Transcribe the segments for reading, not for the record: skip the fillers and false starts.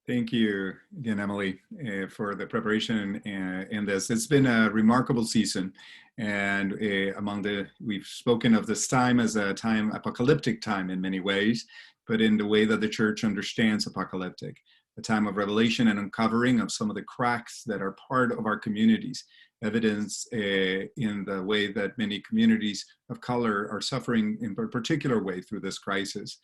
Thank you again, Emily, for the preparation in this. It's been a remarkable season. And we've spoken of this time as a time, apocalyptic time in many ways, but in the way that the church understands apocalyptic, a time of revelation and uncovering of some of the cracks that are part of our communities, evidence in the way that many communities of color are suffering in a particular way through this crisis.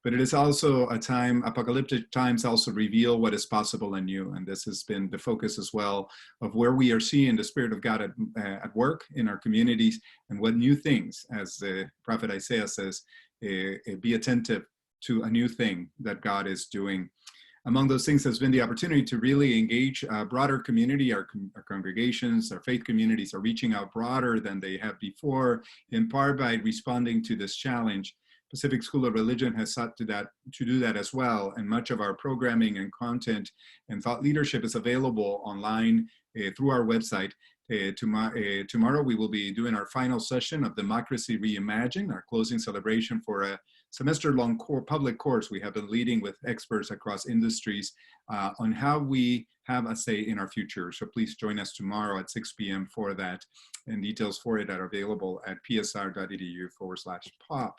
But it is also a time, apocalyptic times also reveal what is possible and new. And this has been the focus as well of where we are seeing the Spirit of God at work in our communities and what new things, as the prophet Isaiah says, be attentive to a new thing that God is doing. Among those things has been the opportunity to really engage a broader community. Our congregations, our faith communities are reaching out broader than they have before, in part by responding to this challenge. Pacific School of Religion has sought to do that as well, and much of our programming and content and thought leadership is available online through our website. Tomorrow we will be doing our final session of Democracy Reimagined, our closing celebration for a semester-long public course we have been leading with experts across industries on how we have a say in our future. So please join us tomorrow at 6 p.m. for that, and details for it are available at psr.edu/pop.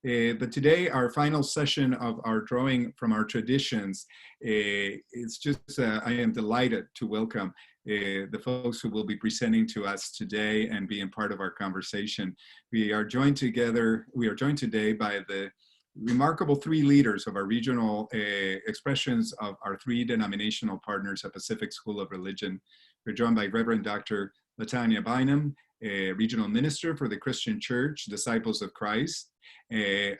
But today, our final session of our Drawing from Our Traditions, it's just, I am delighted to welcome the folks who will be presenting to us today and being part of our conversation. We are joined today by the remarkable three leaders of our regional expressions of our three denominational partners at Pacific School of Religion. We're joined by Reverend Dr. LaTaunya Bynum, Regional Minister for the Christian Church, Disciples of Christ,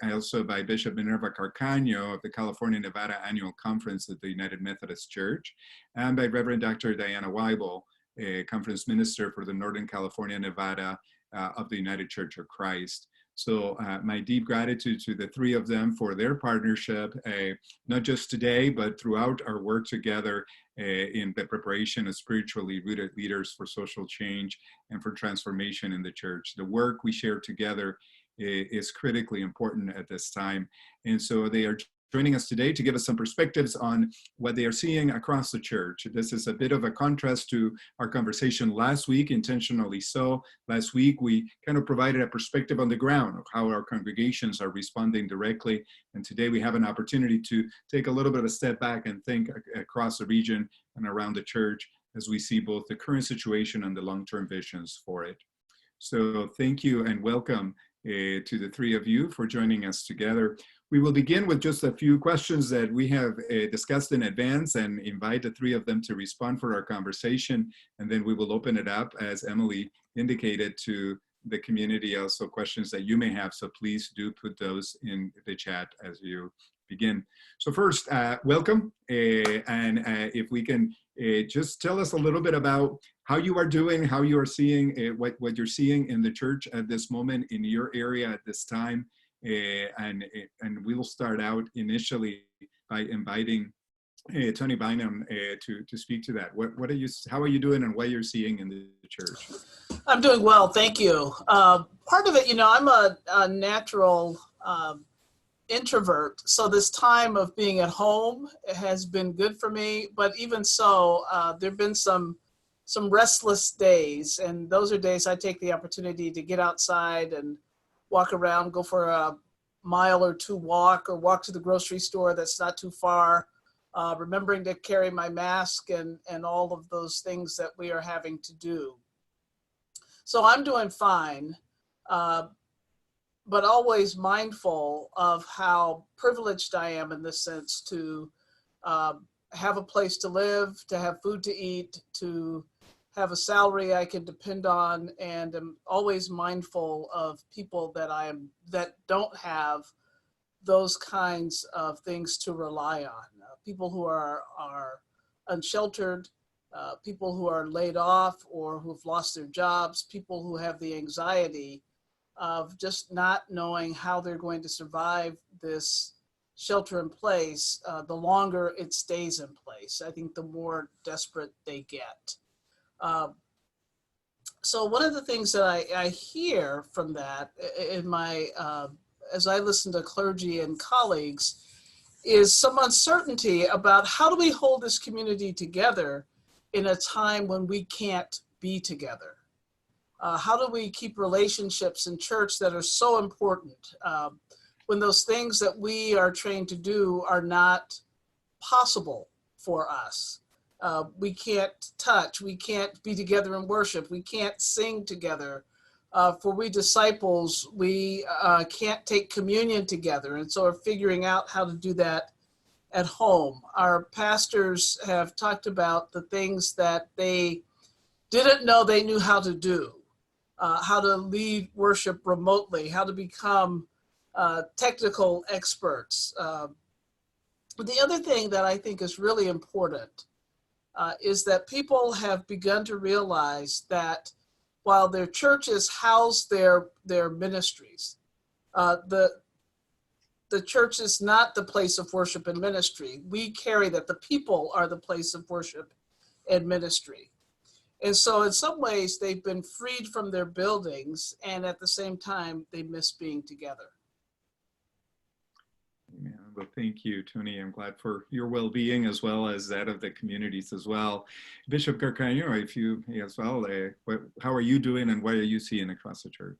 also by Bishop Minerva Carcaño of the California-Nevada Annual Conference of the United Methodist Church, and by Reverend Dr. Diana Weibel, Conference Minister for the Northern California-Nevada of the United Church of Christ. So my deep gratitude to the three of them for their partnership, not just today, but throughout our work together in the preparation of spiritually rooted leaders for social change and for transformation in the church. The work we share together is critically important at this time. And so they are joining us today to give us some perspectives on what they are seeing across the church. This is a bit of a contrast to our conversation last week, intentionally so. Last week, we kind of provided a perspective on the ground of how our congregations are responding directly. And today we have an opportunity to take a little bit of a step back and think across the region and around the church as we see both the current situation and the long-term visions for it. So thank you and welcome to the three of you for joining us together. We will begin with just a few questions that we have discussed in advance and invite the three of them to respond for our conversation. And then we will open it up, as Emily indicated, to the community, also questions that you may have. So please do put those in the chat as you begin. So first, welcome. And if we can just tell us a little bit about how you are doing, how you are seeing, what you're seeing in the church at this moment in your area at this time. And we will start out initially by inviting Tony Bynum to speak to that. How are you doing and what you're seeing in the church? I'm doing well, thank you. Part of it, I'm a natural introvert, so this time of being at home has been good for me, but even so, there have been some restless days, and those are days I take the opportunity to get outside and walk around, go for a mile or two walk, or walk to the grocery store that's not too far, remembering to carry my mask and all of those things that we are having to do. So I'm doing fine, but always mindful of how privileged I am in this sense to have a place to live, to have food to eat, to have a salary I can depend on, and am always mindful of people that don't have those kinds of things to rely on. People who are unsheltered, people who are laid off or who've lost their jobs, people who have the anxiety of just not knowing how they're going to survive this shelter in place. The longer it stays in place, I think the more desperate they get. So one of the things that I hear from that in my, as I listen to clergy and colleagues, is some uncertainty about how do we hold this community together in a time when we can't be together. How do we keep relationships in church that are so important when those things that we are trained to do are not possible for us? We can't touch, we can't be together in worship, we can't sing together. For we disciples, we can't take communion together, and so we're figuring out how to do that at home. Our pastors have talked about the things that they didn't know they knew how to do. How to lead worship remotely, how to become technical experts. The other thing that I think is really important is that people have begun to realize that while their churches house their ministries, the church is not the place of worship and ministry. We carry that the people are the place of worship and ministry. And so in some ways, they've been freed from their buildings, and at the same time, they miss being together. Amen. Well, thank you, Tony. I'm glad for your well-being as well as that of the communities as well. Bishop Carcaño, if you as well, how are you doing and what are you seeing across the church?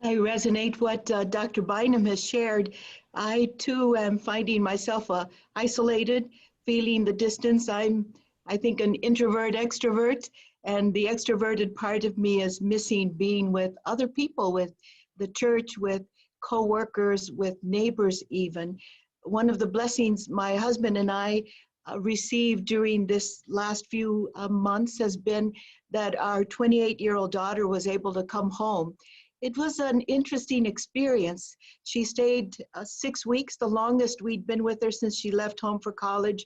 I resonate what Dr. Bynum has shared. I too am finding myself isolated, feeling the distance. I think an introvert, extrovert, and the extroverted part of me is missing being with other people, with the church, with co-workers, with neighbors even. One of the blessings my husband and I received during this last few months has been that our 28-year-old daughter was able to come home. It was an interesting experience. She stayed 6 weeks, the longest we'd been with her since she left home for college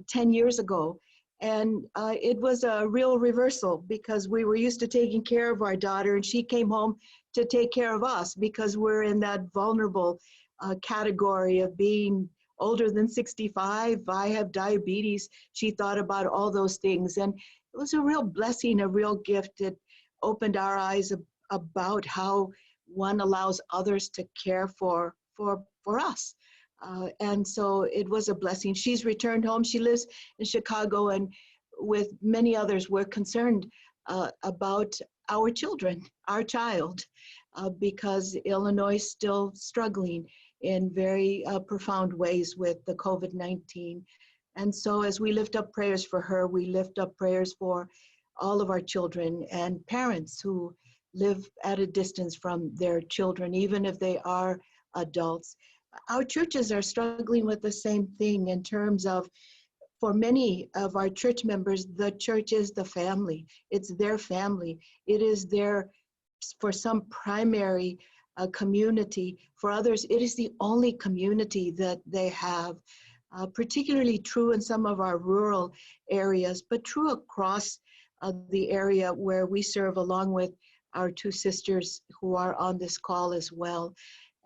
10 years ago. And it was a real reversal because we were used to taking care of our daughter and she came home to take care of us because we're in that vulnerable category of being older than 65. I have diabetes. She thought about all those things. And it was a real blessing, a real gift. It opened our eyes about how one allows others to care for us. And so it was a blessing. She's returned home. She lives in Chicago, and with many others, we're concerned about our children, our child, because Illinois is still struggling in very profound ways with the COVID-19. And so as we lift up prayers for her, we lift up prayers for all of our children and parents who live at a distance from their children, even if they are adults. Our churches are struggling with the same thing in terms of, for many of our church members, the church is the family. It's their family. It is their, for some, primary community. For others, it is the only community that they have. Particularly true in some of our rural areas, but true across the area where we serve, along with our two sisters who are on this call as well.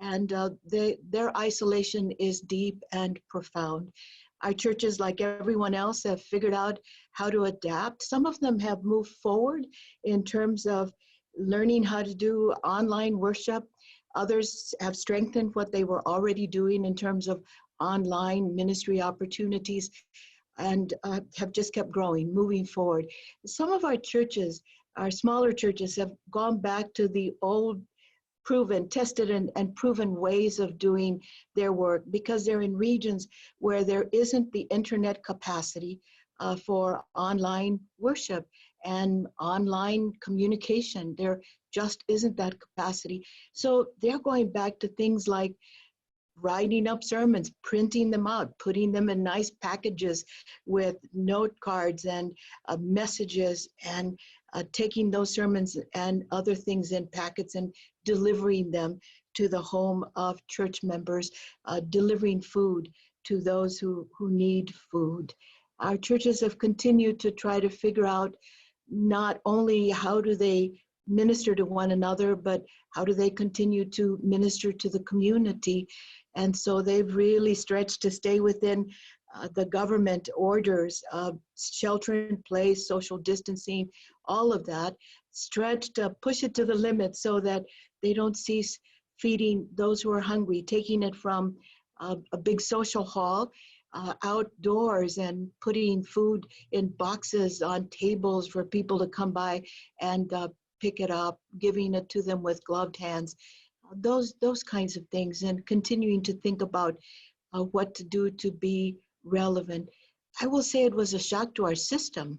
And their isolation is deep and profound. Our churches, like everyone else, have figured out how to adapt. Some of them have moved forward in terms of learning how to do online worship. Others have strengthened what they were already doing in terms of online ministry opportunities, and have just kept growing, moving forward. Some of our churches, our smaller churches, have gone back to the old proven, tested and proven ways of doing their work because they're in regions where there isn't the internet capacity for online worship and online communication. There just isn't that capacity. So they're going back to things like writing up sermons, printing them out, putting them in nice packages with note cards and messages, and taking those sermons and other things in packets and delivering them to the home of church members, delivering food to those who need food. Our churches have continued to try to figure out not only how do they minister to one another, but how do they continue to minister to the community. And so they've really stretched to stay within the government orders of shelter in place, social distancing, all of that, stretched to push it to the limit so that they don't cease feeding those who are hungry, taking it from a big social hall, outdoors, and putting food in boxes on tables for people to come by and pick it up, giving it to them with gloved hands, those kinds of things, and continuing to think about what to do to be relevant. I will say it was a shock to our system.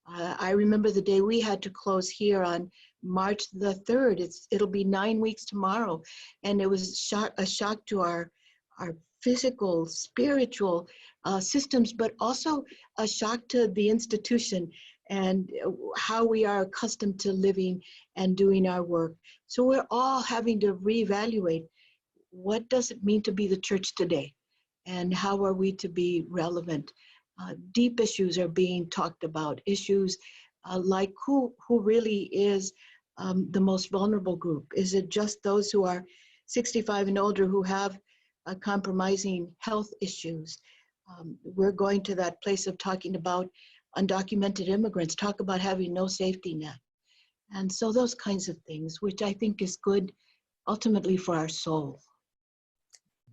I remember the day we had to close here on March the 3rd. It'll be 9 weeks tomorrow. And it was a shock to our physical, spiritual systems, but also a shock to the institution and how we are accustomed to living and doing our work. So we're all having to reevaluate, what does it mean to be the church today? And how are we to be relevant? Deep issues are being talked about, issues like who really is the most vulnerable group? Is it just those who are 65 and older who have compromising health issues? We're going to that place of talking about undocumented immigrants, talk about having no safety net. And so those kinds of things, which I think is good ultimately for our soul.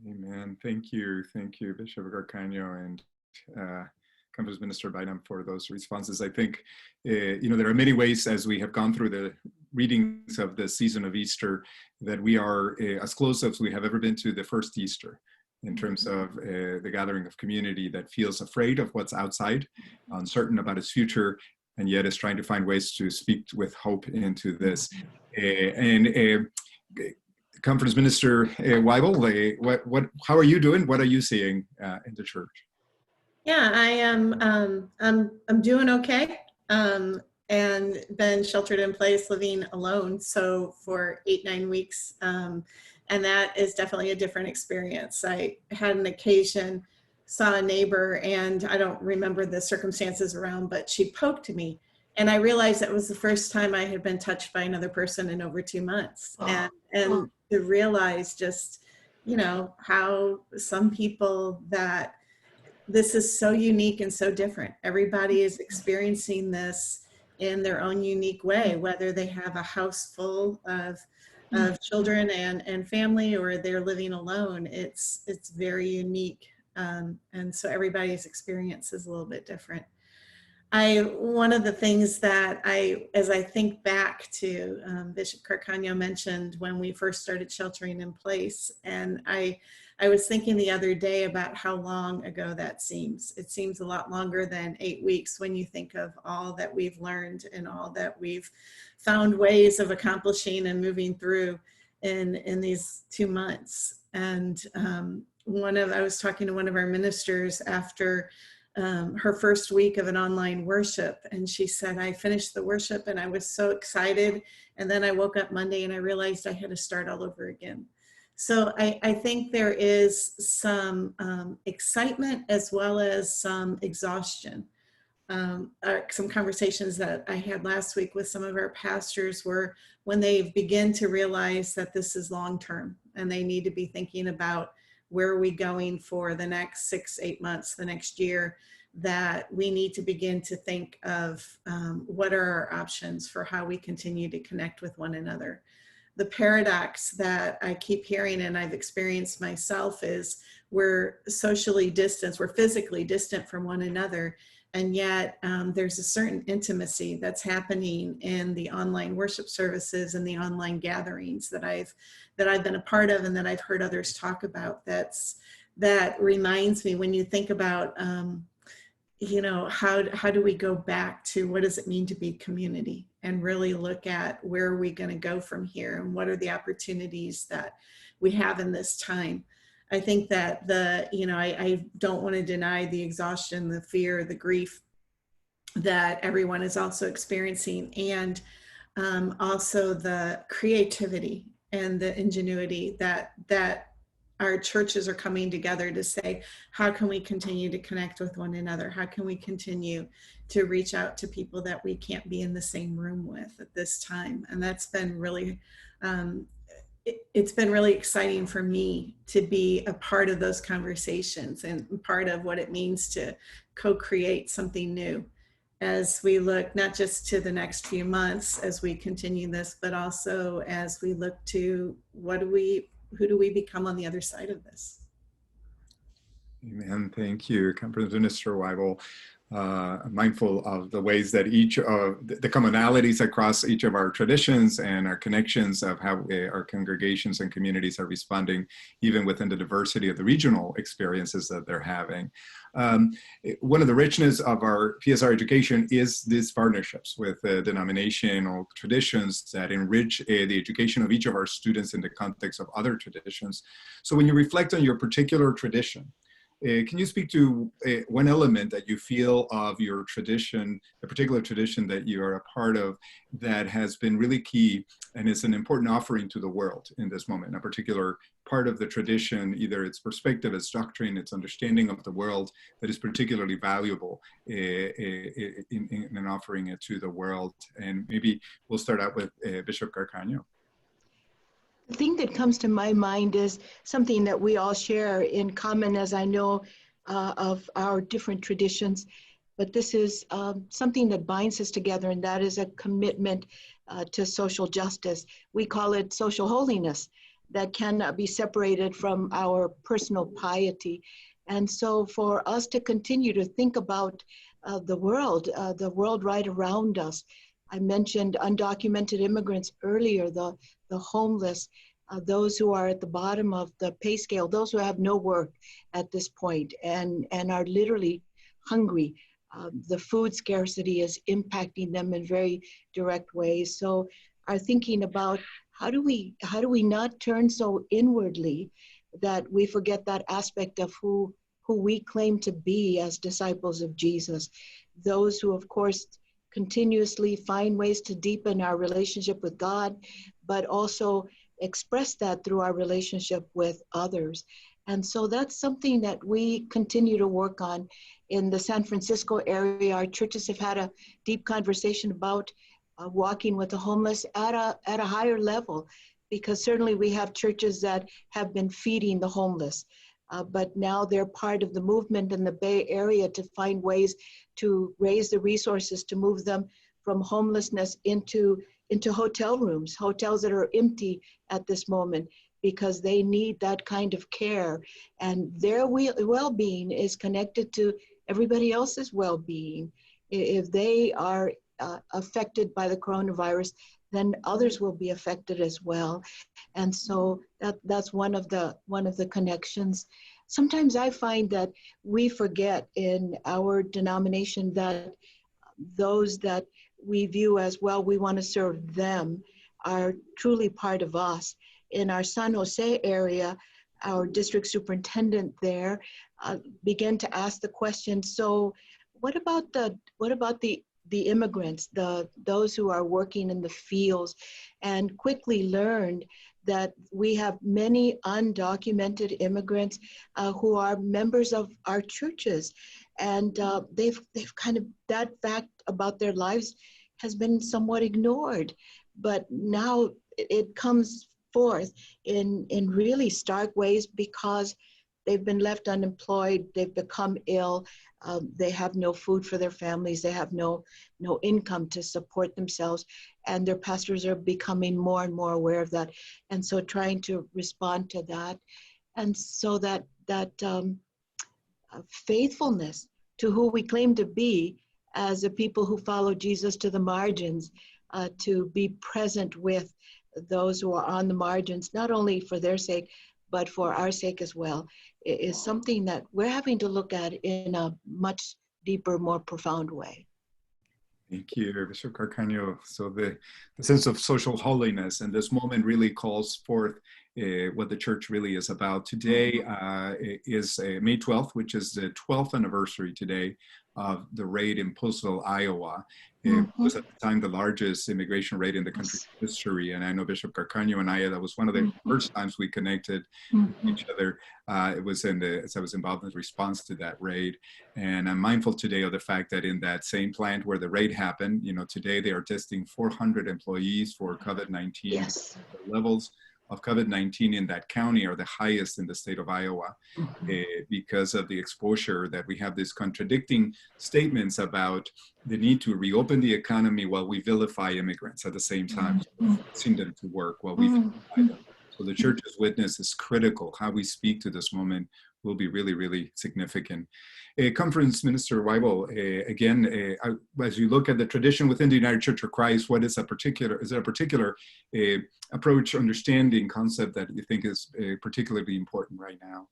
Amen. Thank you, Bishop Carcaño and Conference Minister Bynum for those responses. I think, there are many ways, as we have gone through the readings of the season of Easter, that we are as close as we have ever been to the first Easter, in terms of the gathering of community that feels afraid of what's outside, uncertain about its future, and yet is trying to find ways to speak with hope into this. Conference Minister Weibel, how are you doing? What are you seeing in the church? Yeah, I am. I'm doing okay, and been sheltered in place, living alone, so for 8-9 weeks, and that is definitely a different experience. I had an occasion, saw a neighbor, and I don't remember the circumstances around, but she poked me, and I realized that was the first time I had been touched by another person in over 2 months, and to realize just, how some people that this is so unique and so different. Everybody is experiencing this in their own unique way, whether they have a house full of children and family, or they're living alone. It's very unique. And so everybody's experience is a little bit different. One of the things that as I think back to, Bishop Carcaño mentioned when we first started sheltering in place, and I was thinking the other day about how long ago that seems. It seems a lot longer than 8 weeks when you think of all that we've learned and all that we've found ways of accomplishing and moving through in these 2 months. And I was talking to one of our ministers after her first week of an online worship, and she said, I finished the worship and I was so excited, and then I woke up Monday and I realized I had to start all over again. So I think there is some excitement as well as some exhaustion. Some conversations that I had last week with some of our pastors were when they begin to realize that this is long-term and they need to be thinking about where are we going for the next 6-8 months, the next year, that we need to begin to think of what are our options for how we continue to connect with one another. The paradox that I keep hearing and I've experienced myself is we're socially distanced, we're physically distant from one another, and yet there's a certain intimacy that's happening in the online worship services and the online gatherings that I've been a part of and that I've heard others talk about. That reminds me, when you think about, how do we go back to what does it mean to be community, and really look at where are we going to go from here and what are the opportunities that we have in this time. I think that I don't want to deny the exhaustion, the fear, the grief that everyone is also experiencing, and also the creativity and the ingenuity that our churches are coming together to say, how can we continue to connect with one another? How can we continue to reach out to people that we can't be in the same room with at this time? And that's been really, it's been really exciting for me to be a part of those conversations and part of what it means to co-create something new as we look not just to the next few months as we continue this, but also as we look to who do we become on the other side of this? Amen. Thank you, Conference Minister Weibel. Mindful of the ways that each of the commonalities across each of our traditions and our connections of how our congregations and communities are responding, even within the diversity of the regional experiences that they're having. One of the richness of our PSR education is these partnerships with denominational traditions that enrich the education of each of our students in the context of other traditions. So when you reflect on your particular tradition, can you speak to one element that you feel of your tradition, a particular tradition that you are a part of, that has been really key and is an important offering to the world in this moment, a particular part of the tradition, either its perspective, its doctrine, its understanding of the world, that is particularly valuable in offering it to the world? And maybe we'll start out with Bishop Carcaño. The thing that comes to my mind is something that we all share in common, as I know of our different traditions, but this is something that binds us together, and that is a commitment to social justice. We call it social holiness, that cannot be separated from our personal piety. And so for us to continue to think about the world right around us. I mentioned undocumented immigrants earlier, the homeless, those who are at the bottom of the pay scale, those who have no work at this point and are literally hungry. The food scarcity is impacting them in very direct ways. So are thinking about how do we not turn so inwardly that we forget that aspect of who we claim to be as disciples of Jesus. Those who, of course, continuously find ways to deepen our relationship with God, but also express that through our relationship with others. And so that's something that we continue to work on in the San Francisco area. Our churches have had a deep conversation about walking with the homeless at a higher level, because certainly we have churches that have been feeding the homeless. But now they're part of the movement in the Bay Area to find ways to raise the resources to move them from homelessness into hotel rooms, hotels that are empty at this moment, because they need that kind of care. And their well-being is connected to everybody else's well-being. If they are affected by the coronavirus, then others will be affected as well. And so that's one of the connections. Sometimes I find that we forget in our denomination that those that we view as, well, we want to serve them, are truly part of us. In our San Jose area, our district superintendent there began to ask the question, so what about the immigrants, those who are working in the fields, and quickly learned that we have many undocumented immigrants who are members of our churches. And they've kind of, that fact about their lives has been somewhat ignored. But now it comes forth in really stark ways, because they've been left unemployed, they've become ill, they have no food for their families, they have no income to support themselves, and their pastors are becoming more and more aware of that. And so trying to respond to that. And so that faithfulness to who we claim to be as a people who follow Jesus to the margins, to be present with those who are on the margins, not only for their sake, but for our sake as well, is something that we're having to look at in a much deeper, more profound way. Thank you, Bishop Carcaño. So the sense of social holiness in this moment really calls forth what the church really is about. Today is May 12th, which is the 12th anniversary today of the raid in Postville, Iowa. It was at the time the largest immigration raid in the country's history. And I know Bishop Carcaño and I, that was one of the first times we connected with each other. It was as I was involved in the response to that raid. And I'm mindful today of the fact that in that same plant where the raid happened, today they are testing 400 employees for COVID-19. Yes. The levels of COVID-19 in that county are the highest in the state of Iowa, because of the exposure that we have these contradicting statements about the need to reopen the economy while we vilify immigrants at the same time, forcing them to work while we vilify them. So the church's witness is critical, how we speak to this moment will be really, really significant. Conference Minister Weibel, again, as you look at the tradition within the United Church of Christ, what is there a particular approach, understanding, concept that you think is particularly important right now?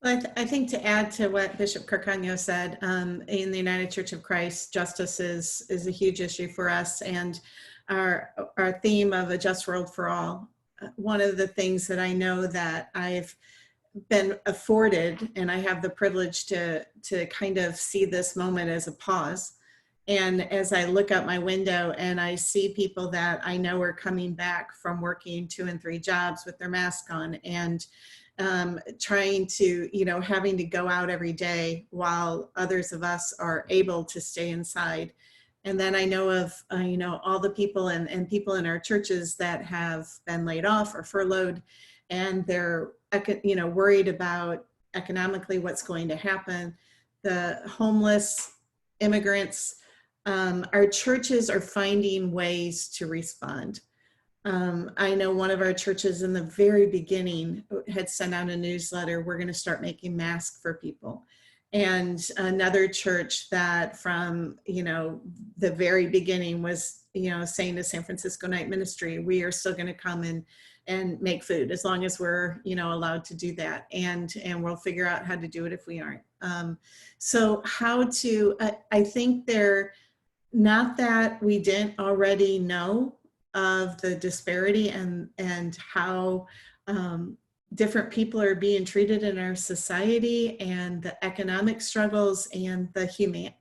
Well, I think to add to what Bishop Carcaño said, in the United Church of Christ, justice is a huge issue for us, and our theme of a just world for all. One of the things that I know that I've been afforded, and I have the privilege to kind of see this moment as a pause. And as I look out my window and I see people that I know are coming back from working 2 and 3 jobs with their mask on, and trying to, having to go out every day while others of us are able to stay inside. And then I know of, all the people and people in our churches that have been laid off or furloughed, and they're, worried about economically what's going to happen. The homeless, immigrants, our churches are finding ways to respond. I know one of our churches in the very beginning had sent out a newsletter, we're going to start making masks for people. And another church that from, the very beginning was, saying to San Francisco Night Ministry, we are still going to come and make food as long as we're, allowed to do that. And we'll figure out how to do it if we aren't. So how to, I think not that we didn't already know of the disparity and how different people are being treated in our society, and the economic struggles and the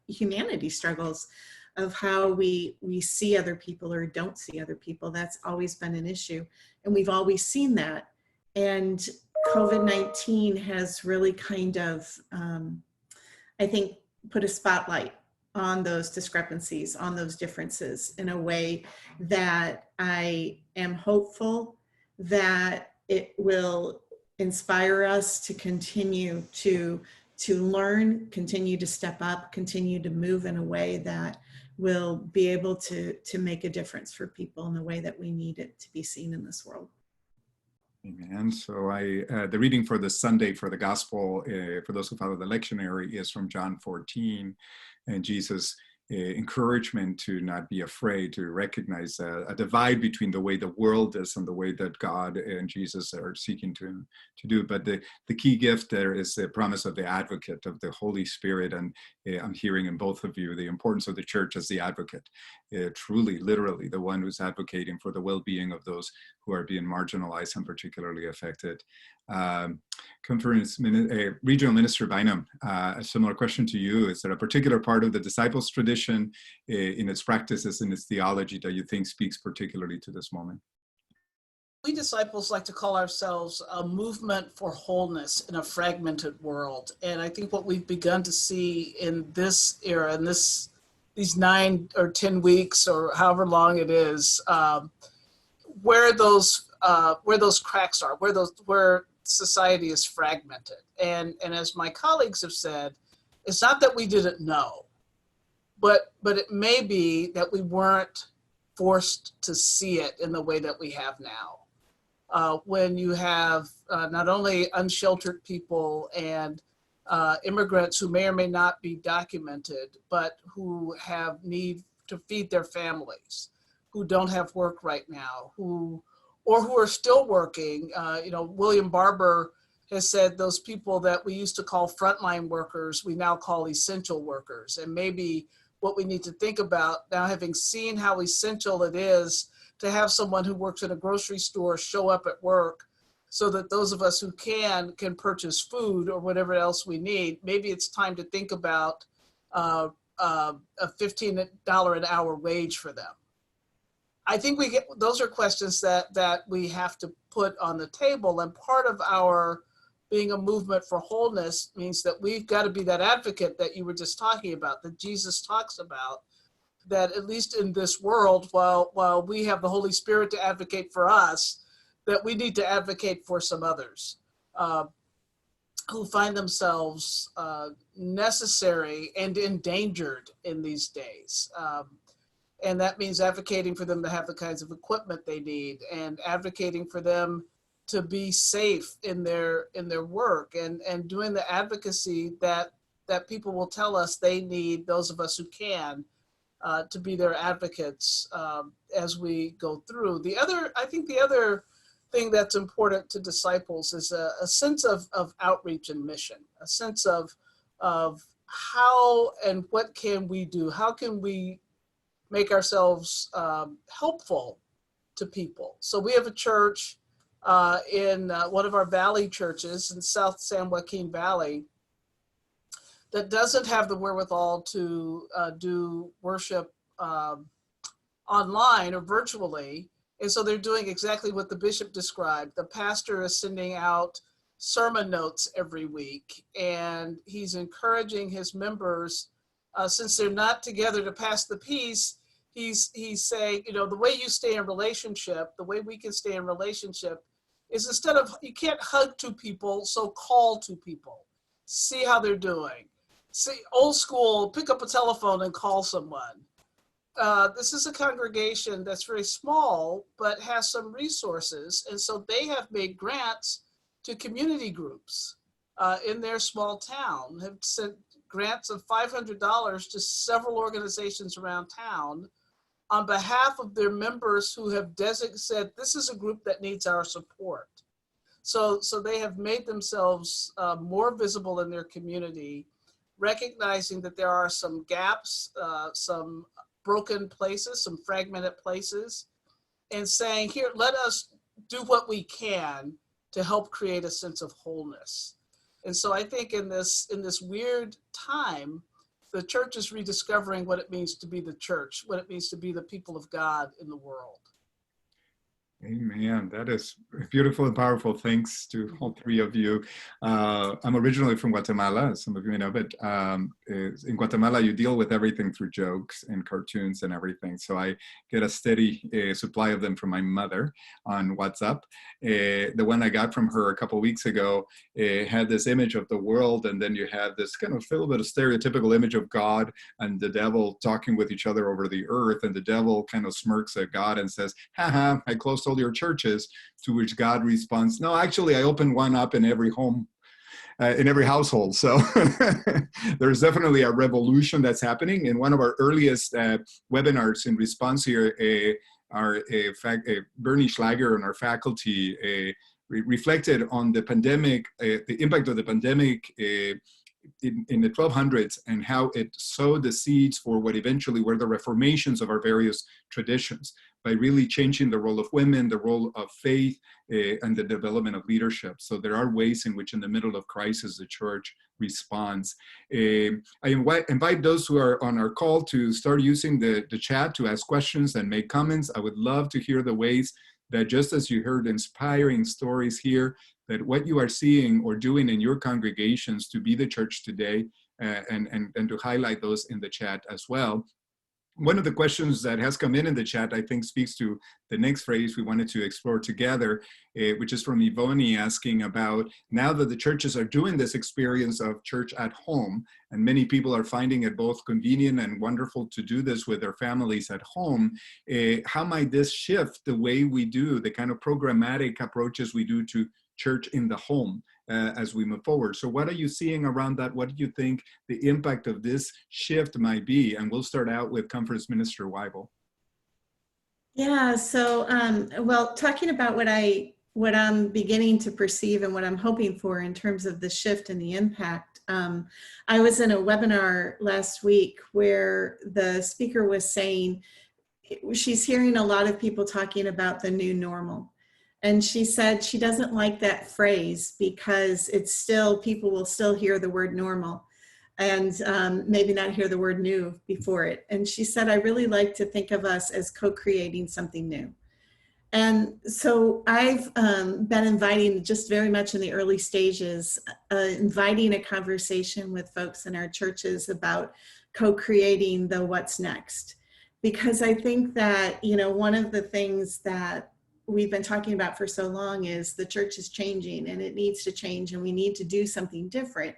humanity struggles of how we see other people or don't see other people. That's always been an issue, and we've always seen that. And COVID-19 has really kind of, I think, put a spotlight on those discrepancies, on those differences, in a way that I am hopeful that it will inspire us to continue to learn, continue to step up, continue to move in a way that will be able to make a difference for people in the way that we need it to be seen in this world. Amen. So the reading for the Sunday for the gospel, for those who follow the lectionary, is from John 14, and Jesus' encouragement to not be afraid, to recognize a divide between the way the world is and the way that God and Jesus are seeking to do. But the key gift there is the promise of the advocate, of the Holy Spirit. And I'm hearing in both of you the importance of the church as the advocate, truly, literally, the one who's advocating for the well-being of those who are being marginalized and particularly affected. Regional Minister Bynum, a similar question to you. Is there a particular part of the disciples' tradition in its practices, in its theology, that you think speaks particularly to this moment? We disciples like to call ourselves a movement for wholeness in a fragmented world. And I think what we've begun to see in this era, in these 9 or 10 weeks or however long it is, where those cracks are, where society is fragmented. And as my colleagues have said, it's not that we didn't know, but it may be that we weren't forced to see it in the way that we have now. When you have not only unsheltered people and immigrants who may or may not be documented, but who have need to feed their families, who don't have work right now, who are still working. William Barber has said those people that we used to call frontline workers, we now call essential workers. And maybe what we need to think about now, having seen how essential it is to have someone who works in a grocery store show up at work so that those of us who can purchase food or whatever else we need, maybe it's time to think about a $15 an hour wage for them. I think those are questions that we have to put on the table. And part of our being a movement for wholeness means that we've got to be that advocate that you were just talking about, that Jesus talks about, that at least in this world, while we have the Holy Spirit to advocate for us, that we need to advocate for some others who find themselves necessary and endangered in these days. And that means advocating for them to have the kinds of equipment they need, and advocating for them to be safe in their work and doing the advocacy that people will tell us they need, those of us who can, to be their advocates as we go through. I think the other thing that's important to disciples is a sense of outreach and mission, a sense of how and what can we do? How can we make ourselves helpful to people? So we have a church in one of our valley churches in South San Joaquin Valley that doesn't have the wherewithal to do worship online or virtually. And so they're doing exactly what the bishop described. The pastor is sending out sermon notes every week, and he's encouraging his members, since they're not together to pass the peace, he's saying, the way you stay in relationship, the way we can stay in relationship is instead of, you can't hug two people, so call two people. See how they're doing. See, old school, pick up a telephone and call someone. This is a congregation that's very small, but has some resources. And so they have made grants to community groups in their small town, have sent grants of $500 to several organizations around town on behalf of their members who have said, this is a group that needs our support. So they have made themselves more visible in their community, recognizing that there are some gaps, some broken places, some fragmented places, and saying, here, let us do what we can to help create a sense of wholeness. And so I think in this weird time, the church is rediscovering what it means to be the church, what it means to be the people of God in the world. Amen. That is beautiful and powerful. Thanks to all three of you. I'm originally from Guatemala, as some of you may know, but in Guatemala, you deal with everything through jokes and cartoons and everything. So I get a steady supply of them from my mother on WhatsApp. The one I got from her a couple of weeks ago had this image of the world, and then you had this kind of a little bit of stereotypical image of God and the devil talking with each other over the earth, and the devil kind of smirks at God and says, haha, I closed all your churches, to which God responds, no, actually, I opened one up in every home, in every household. So there's definitely a revolution that's happening. In one of our earliest webinars in response here, Bernie Schlager and our faculty reflected on the pandemic, the impact of the pandemic in the 1200s, and how it sowed the seeds for what eventually were the reformations of our various traditions, by really changing the role of women, the role of faith, and the development of leadership. So there are ways in which in the middle of crisis, the church responds. I invite those who are on our call to start using the chat to ask questions and make comments. I would love to hear the ways that, just as you heard inspiring stories here, that what you are seeing or doing in your congregations to be the church today, and to highlight those in the chat as well. One of the questions that has come in the chat, I think, speaks to the next phrase we wanted to explore together, which is from Yvonne, asking about, now that the churches are doing this experience of church at home, and many people are finding it both convenient and wonderful to do this with their families at home, how might this shift the way we do, the kind of programmatic approaches we do to church in the home as we move forward? So what are you seeing around that? What do you think the impact of this shift might be? And we'll start out with Conference Minister Weibel. Yeah, so, well, talking about what I'm beginning to perceive and what I'm hoping for in terms of the shift and the impact. I was in a webinar last week where the speaker was saying she's hearing a lot of people talking about the new normal. And she said she doesn't like that phrase because it's still, people will still hear the word normal and maybe not hear the word new before it. And she said, I really like to think of us as co-creating something new. And so I've been inviting, just very much in the early stages, inviting a conversation with folks in our churches about co-creating the what's next. Because I think that, you know, one of the things that we've been talking about for so long is the church is changing and it needs to change and we need to do something different.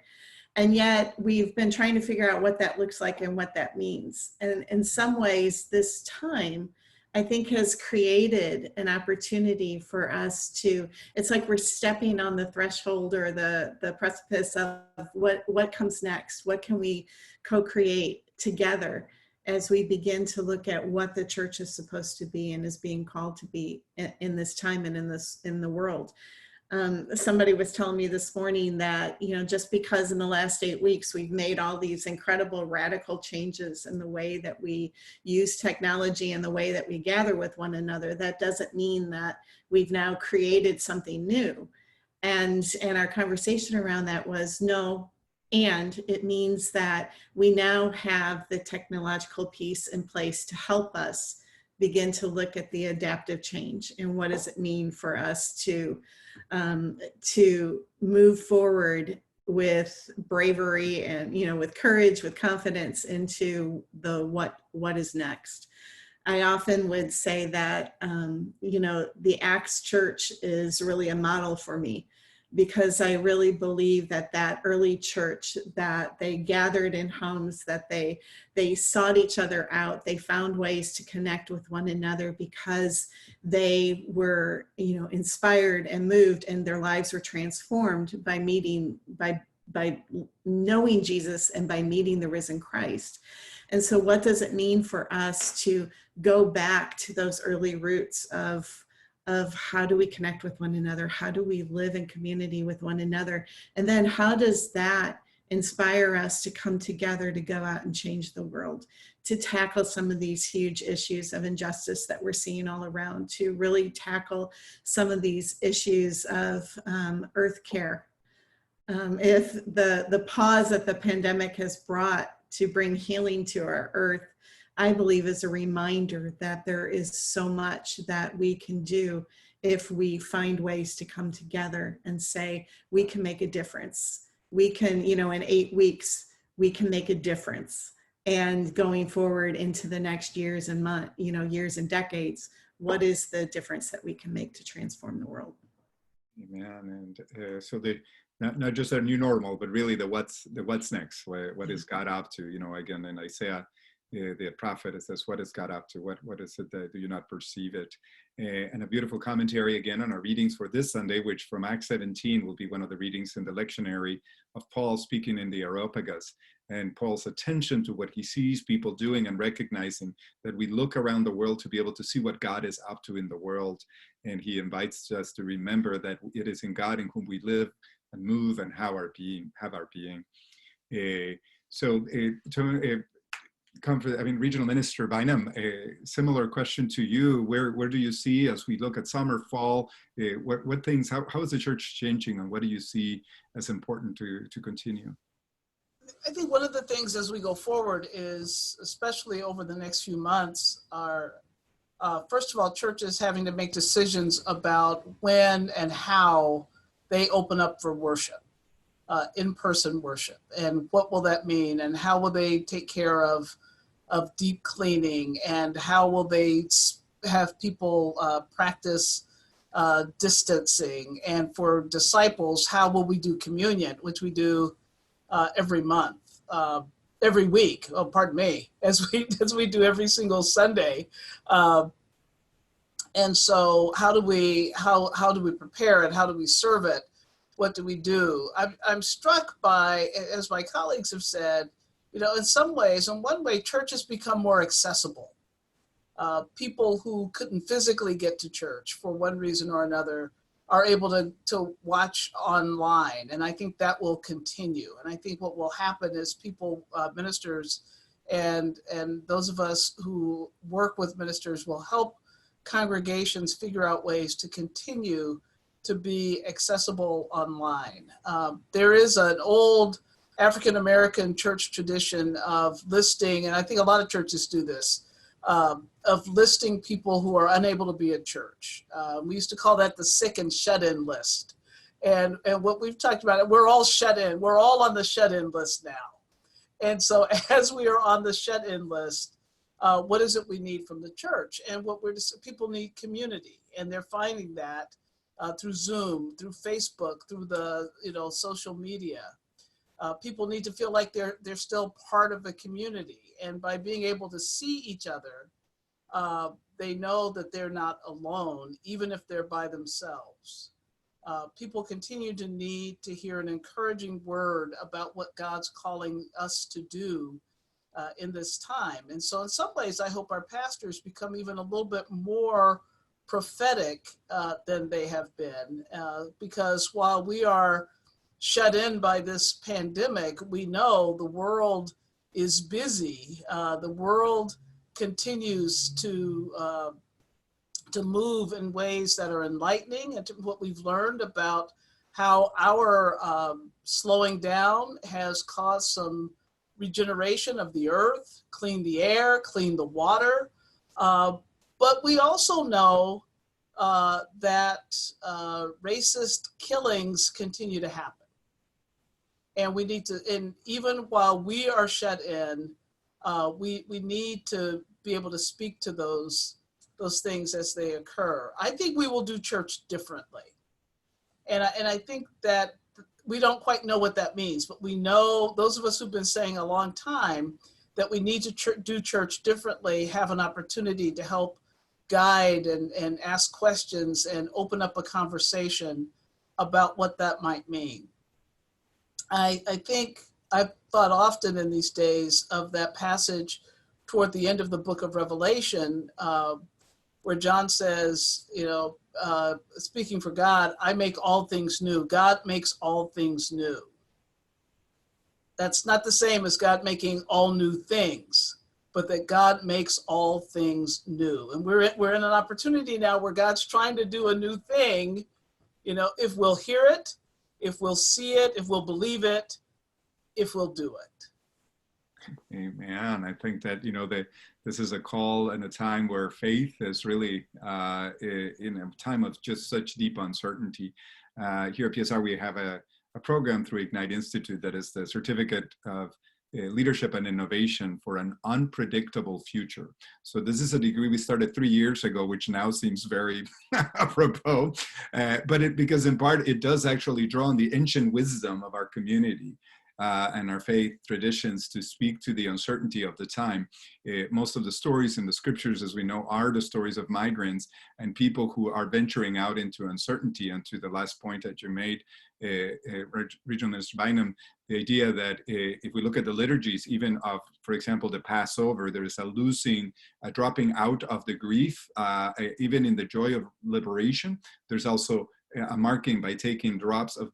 And yet we've been trying to figure out what that looks like and what that means. And in some ways this time I think has created an opportunity for us to, it's like we're stepping on the threshold or the precipice of what comes next. What can we co-create together as we begin to look at what the church is supposed to be and is being called to be in this time and in the world. Somebody was telling me this morning that, just because in the last 8 weeks we've made all these incredible radical changes in the way that we use technology and the way that we gather with one another, that doesn't mean that we've now created something new. And our conversation around that was no, and it means that we now have the technological piece in place to help us begin to look at the adaptive change and what does it mean for us to move forward with bravery and, with courage, with confidence into the what is next. I often would say that, the Acts Church is really a model for me, because I really believe that early church, that they gathered in homes, that they sought each other out, they found ways to connect with one another because they were, inspired and moved, and their lives were transformed by knowing Jesus and by meeting the risen Christ. And so what does it mean for us to go back to those early roots of how do we connect with one another? How do we live in community with one another? And then how does that inspire us to come together to go out and change the world, to tackle some of these huge issues of injustice that we're seeing all around, to really tackle some of these issues of earth care. If the pause that the pandemic has brought to bring healing to our earth, I believe is a reminder that there is so much that we can do if we find ways to come together and say, we can make a difference. We can, in 8 weeks, we can make a difference. And going forward into the next years and years and decades, what is the difference that we can make to transform the world? Amen. And so not just a new normal, but really the what's next, what is God up to? Again, in Isaiah, the prophet, it says, what is God up to? What is it that do you not perceive it? And a beautiful commentary again on our readings for this Sunday, which from Acts 17 will be one of the readings in the lectionary of Paul speaking in the Areopagus, and Paul's attention to what he sees people doing and recognizing that we look around the world to be able to see what God is up to in the world. And he invites us to remember that it is in God in whom we live and move and have our being. Regional Minister Bynum, a similar question to you. Where do you see, as we look at summer, fall, what things, how is the church changing, and what do you see as important to continue? I think one of the things as we go forward is, especially over the next few months, are first of all, churches having to make decisions about when and how they open up for worship, in-person worship, and what will that mean, and how will they take care of deep cleaning, and how will they have people practice distancing, and for disciples, how will we do communion, which we do every month, every week, as we do every single Sunday. And so how do we prepare it? How do we serve it? What do we do? I'm struck by, as my colleagues have said, in some ways, in one way, church has become more accessible. People who couldn't physically get to church for one reason or another are able to watch online. And I think that will continue. And I think what will happen is people, ministers, and those of us who work with ministers will help congregations figure out ways to continue to be accessible online. There is an old African-American church tradition of listing, and I think a lot of churches do this, of listing people who are unable to be at church. We used to call that the sick and shut-in list. And what we've talked about, we're all shut in. We're all on the shut-in list now. And so as we are on the shut-in list, what is it we need from the church? And people need community, and they're finding that through Zoom, through Facebook, through the social media. People need to feel like they're still part of the community, and by being able to see each other, they know that they're not alone, even if they're by themselves. People continue to need to hear an encouraging word about what God's calling us to do in this time. And so in some ways, I hope our pastors become even a little bit more prophetic than they have been, because while we are shut in by this pandemic, we know the world is busy. The world continues to move in ways that are enlightening, and to what we've learned about how our slowing down has caused some regeneration of the earth, clean the air, clean the water. But we also know that racist killings continue to happen. And we need to, and even while we are shut in, we need to be able to speak to those things as they occur. I think we will do church differently. And I think that we don't quite know what that means, but we know, those of us who've been saying a long time, that we need to do church differently, have an opportunity to help guide and ask questions and open up a conversation about what that might mean. I think I've thought often in these days of that passage toward the end of the book of Revelation, where John says, speaking for God, I make all things new. God makes all things new. That's not the same as God making all new things, but that God makes all things new. And we're in an opportunity now where God's trying to do a new thing. If we'll hear it, if we'll see it, if we'll believe it, if we'll do it. Amen. I think that, this is a call and a time where faith is really in a time of just such deep uncertainty. Here at PSR, we have a program through Ignite Institute that is the Certificate of Leadership and Innovation for an Unpredictable Future. So this is a degree we started 3 years ago, which now seems very apropos, but because in part it does actually draw on the ancient wisdom of our community and our faith traditions to speak to the uncertainty of the time. Most of the stories in the scriptures, as we know, are the stories of migrants and people who are venturing out into uncertainty. And to the last point that you made, Regional Minister Bynum, the idea that if we look at the liturgies, even of, for example, the Passover, there is a loosing, a dropping out of the grief, even in the joy of liberation. There's also a marking by taking drops of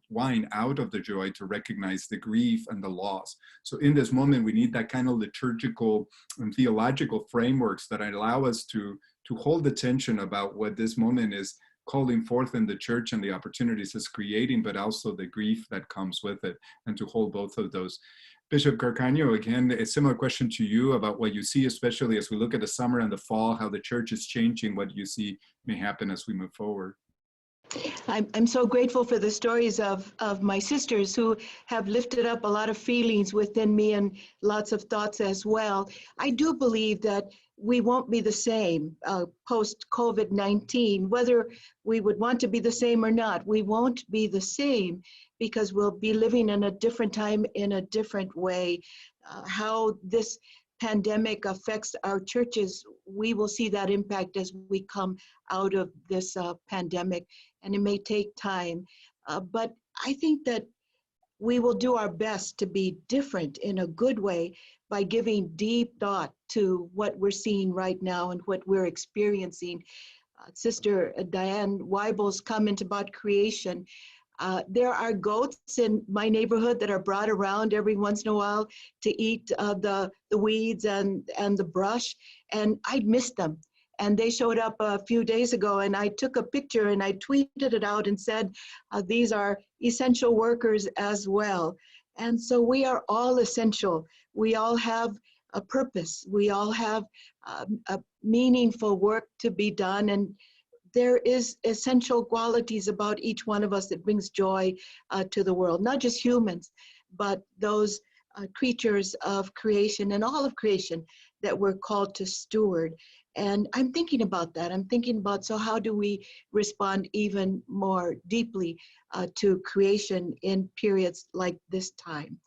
wine out of the joy to recognize the grief and the loss. So in this moment, we need that kind of liturgical and theological frameworks that allow us to hold the tension about what this moment is calling forth in the church and the opportunities it's creating, but also the grief that comes with it, and to hold both of those. Bishop Carcaño, again, a similar question to you about what you see, especially as we look at the summer and the fall, how the church is changing, what you see may happen as we move forward. I'm so grateful for the stories of my sisters who have lifted up a lot of feelings within me and lots of thoughts as well. I do believe that we won't be the same post-COVID-19, whether we would want to be the same or not. We won't be the same because we'll be living in a different time in a different way. How this pandemic affects our churches, we will see that impact as we come out of this pandemic, and it may take time. But I think that we will do our best to be different in a good way by giving deep thought to what we're seeing right now and what we're experiencing. Sister Diane Weibel's comment about creation. There are goats in my neighborhood that are brought around every once in a while to eat the weeds and the brush, and I'd missed them. And they showed up a few days ago, and I took a picture and I tweeted it out and said, these are essential workers as well. And so we are all essential. We all have a purpose. We all have a meaningful work to be done. And there is essential qualities about each one of us that brings joy to the world, not just humans, but those creatures of creation and all of creation that we're called to steward. And I'm thinking about that. I'm thinking about, so how do we respond even more deeply to creation in periods like this time?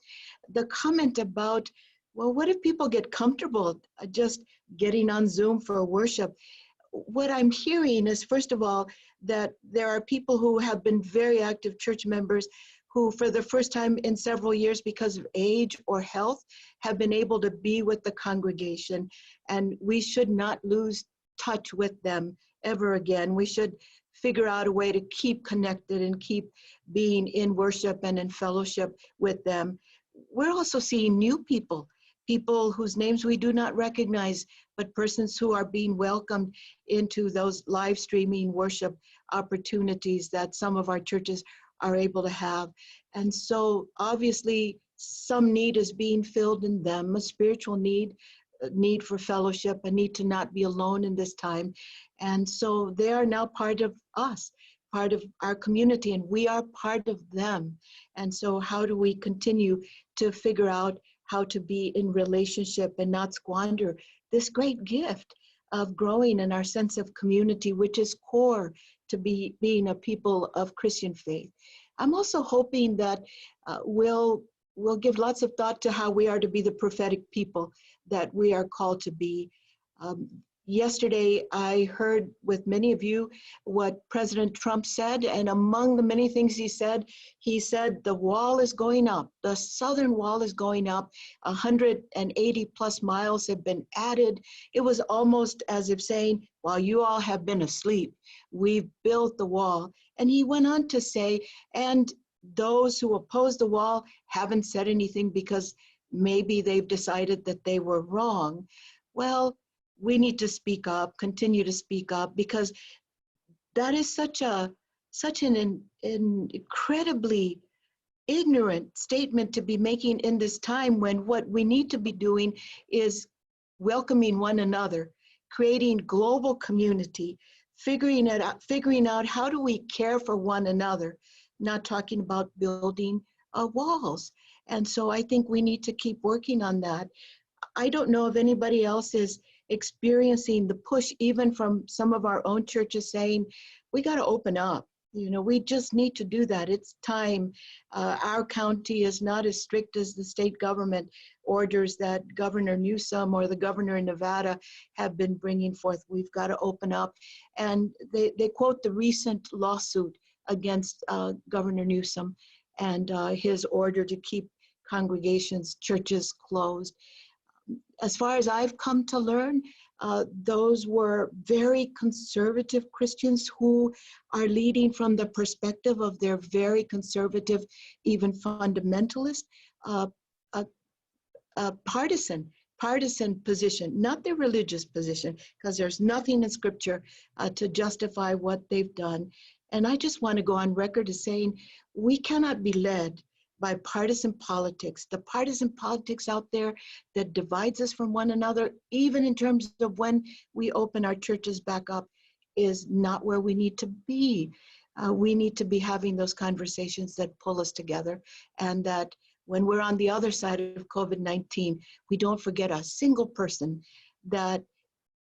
The comment about well, what if people get comfortable just getting on Zoom for worship? What I'm hearing is, first of all, that there are people who have been very active church members who, for the first time in several years, because of age or health, have been able to be with the congregation. And we should not lose touch with them ever again. We should figure out a way to keep connected and keep being in worship and in fellowship with them. We're also seeing new people, people whose names we do not recognize, but persons who are being welcomed into those live streaming worship opportunities that some of our churches are able to have. And so obviously some need is being filled in them, a spiritual need, a need for fellowship, a need to not be alone in this time. And so they are now part of us, part of our community, and we are part of them. And so how do we continue to figure out how to be in relationship and not squander this great gift of growing in our sense of community, which is core to being a people of Christian faith. I'm also hoping that we'll give lots of thought to how we are to be the prophetic people that we are called to be. Yesterday, I heard with many of you what President Trump said, and among the many things he said the wall is going up. The southern wall is going up. 180 plus miles have been added. It was almost as if saying, while you all have been asleep, we've built the wall. And he went on to say, and those who oppose the wall haven't said anything because maybe they've decided that they were wrong. Well, we need to speak up, continue to speak up, because that is such an incredibly ignorant statement to be making in this time, when what we need to be doing is welcoming one another, creating global community, figuring out how do we care for one another, not talking about building walls. And so I think we need to keep working on that. I don't know if anybody else is experiencing the push, even from some of our own churches, saying, we got to open up. You know, we just need to do that. It's time. Our county is not as strict as the state government orders that Governor Newsom or the governor in Nevada have been bringing forth. We've got to open up. And they quote the recent lawsuit against Governor Newsom and his order to keep congregations, churches closed. As far as I've come to learn, those were very conservative Christians who are leading from the perspective of their very conservative, even fundamentalist, partisan position, not their religious position, because there's nothing in Scripture to justify what they've done. And I just want to go on record as saying we cannot be led by partisan politics. The partisan politics out there that divides us from one another, even in terms of when we open our churches back up, is not where we need to be. We need to be having those conversations that pull us together, and that when we're on the other side of COVID-19, we don't forget a single person that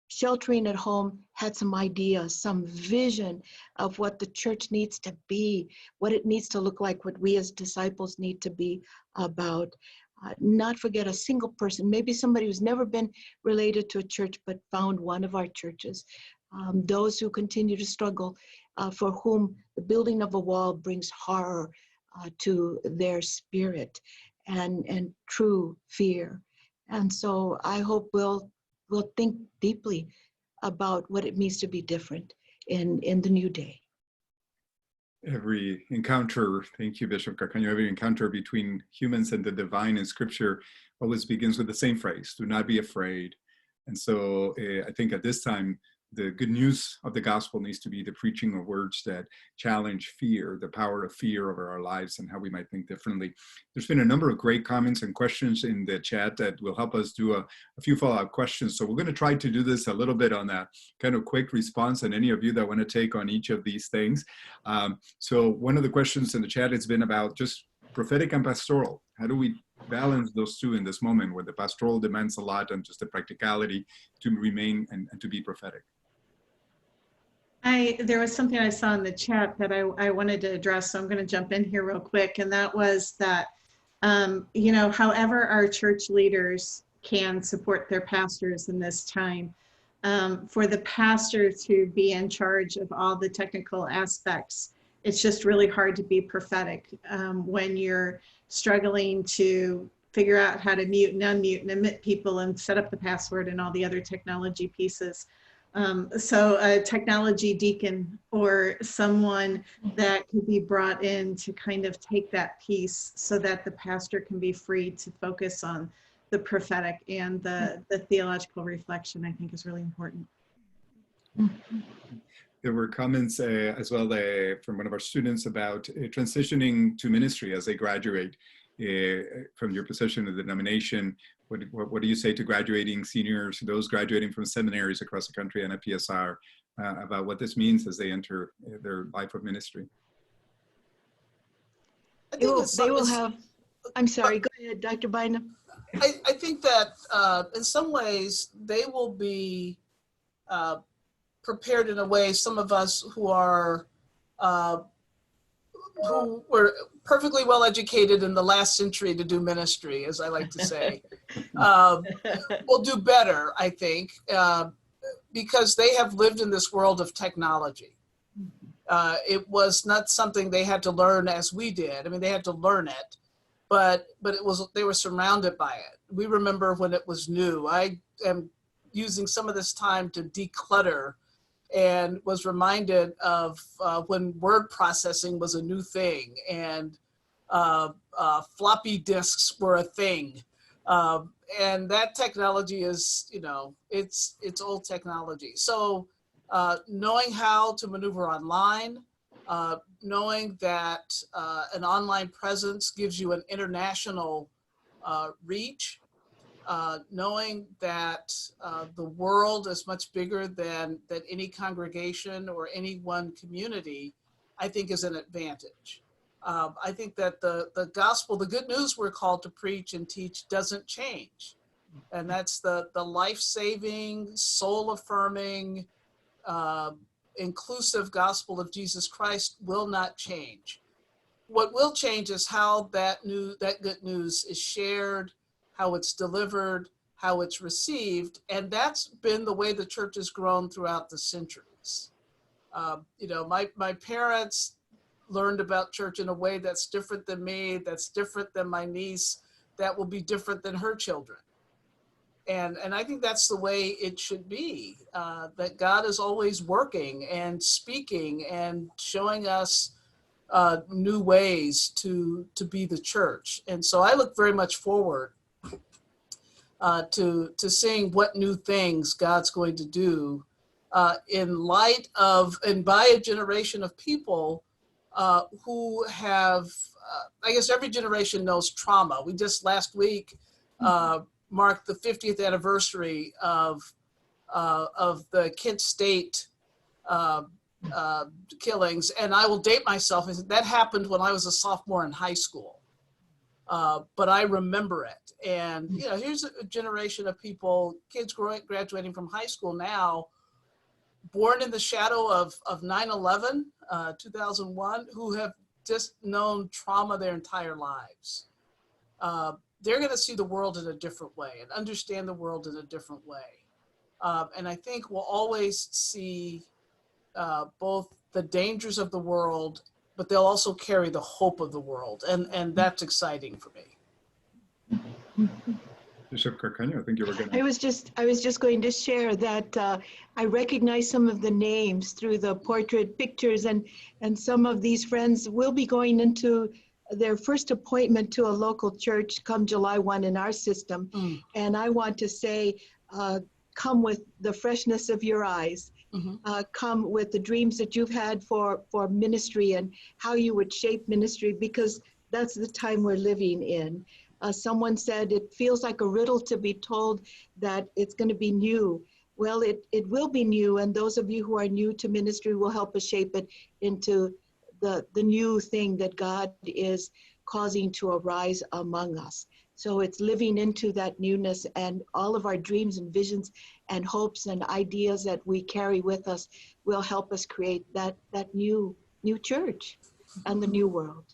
sheltering at home had some idea, some vision of what the church needs to be, what it needs to look like, what we as disciples need to be about. Not forget a single person, maybe somebody who's never been related to a church but found one of our churches. Those who continue to struggle, for whom the building of a wall brings horror to their spirit and true fear. And so I hope we'll think deeply about what it means to be different in the new day. Every encounter, thank you, Bishop Carcaño, every encounter between humans and the divine in Scripture always begins with the same phrase, do not be afraid. And so I think at this time, the good news of the gospel needs to be the preaching of words that challenge fear, the power of fear over our lives and how we might think differently. There's been a number of great comments and questions in the chat that will help us do a few follow-up questions. So we're going to try to do this a little bit on a kind of quick response, and any of you that want to take on each of these things. So one of the questions in the chat has been about just prophetic and pastoral. How do we balance those two in this moment where the pastoral demands a lot and just the practicality to remain and to be prophetic? There was something I saw in the chat that I wanted to address, so I'm going to jump in here real quick, and that was that You know, however our church leaders can support their pastors in this time, for the pastor to be in charge of all the technical aspects, it's just really hard to be prophetic when you're struggling to figure out how to mute and unmute and emit people and set up the password and all the other technology pieces. So a technology deacon or someone that could be brought in to kind of take that piece so that the pastor can be free to focus on the prophetic and the theological reflection, I think is really important. There were comments as well from one of our students about transitioning to ministry as they graduate from your position in the denomination. What do you say to graduating seniors, those graduating from seminaries across the country and at PSR, about what this means as they enter their life of ministry? They will have, I'm sorry, go ahead, Dr. Bynum. I think that in some ways they will be prepared in a way, some of us who are who were perfectly well educated in the last century to do ministry, as I like to say, will do better, I think, because they have lived in this world of technology. It was not something they had to learn as we did. I mean, they had to learn it, but they were surrounded by it. We remember when it was new. I am using some of this time to declutter and was reminded of when word processing was a new thing and floppy disks were a thing. And that technology is, you know, it's old technology. So knowing how to maneuver online, knowing that an online presence gives you an international reach, knowing that the world is much bigger than any congregation or any one community, I think is an advantage. I think that the gospel, the good news we're called to preach and teach doesn't change. And that's the life-saving, soul-affirming, inclusive gospel of Jesus Christ will not change. What will change is how that good news is shared, how it's delivered, how it's received. And that's been the way the church has grown throughout the centuries. You know, my parents learned about church in a way that's different than me, that's different than my niece, that will be different than her children. And I think that's the way it should be, that God is always working and speaking and showing us new ways to be the church. And so I look very much forward to seeing what new things God's going to do in light of and by a generation of people who have, I guess every generation knows trauma. We just last week marked the 50th anniversary of the Kent State killings, and I will date myself. That happened when I was a sophomore in high school, but I remember it. And you know, here's a generation of people, kids graduating from high school now, born in the shadow of 9/11, 2001, who have just known trauma their entire lives. They're going to see the world in a different way and understand the world in a different way. And I think we'll always see both the dangers of the world, but they'll also carry the hope of the world. And that's exciting for me. Bishop Carcaño, I think you were going to... I was just going to share that I recognize some of the names through the portrait pictures, and some of these friends will be going into their first appointment to a local church come July 1 in our system. And I want to say, come with the freshness of your eyes. Come with the dreams that you've had for ministry and how you would shape ministry, because that's the time we're living in. Someone said it feels like a riddle to be told that it's going to be new. Well, it will be new, and those of you who are new to ministry will help us shape it into the new thing that God is causing to arise among us. So it's living into that newness, and all of our dreams and visions and hopes and ideas that we carry with us will help us create that new church and the new world.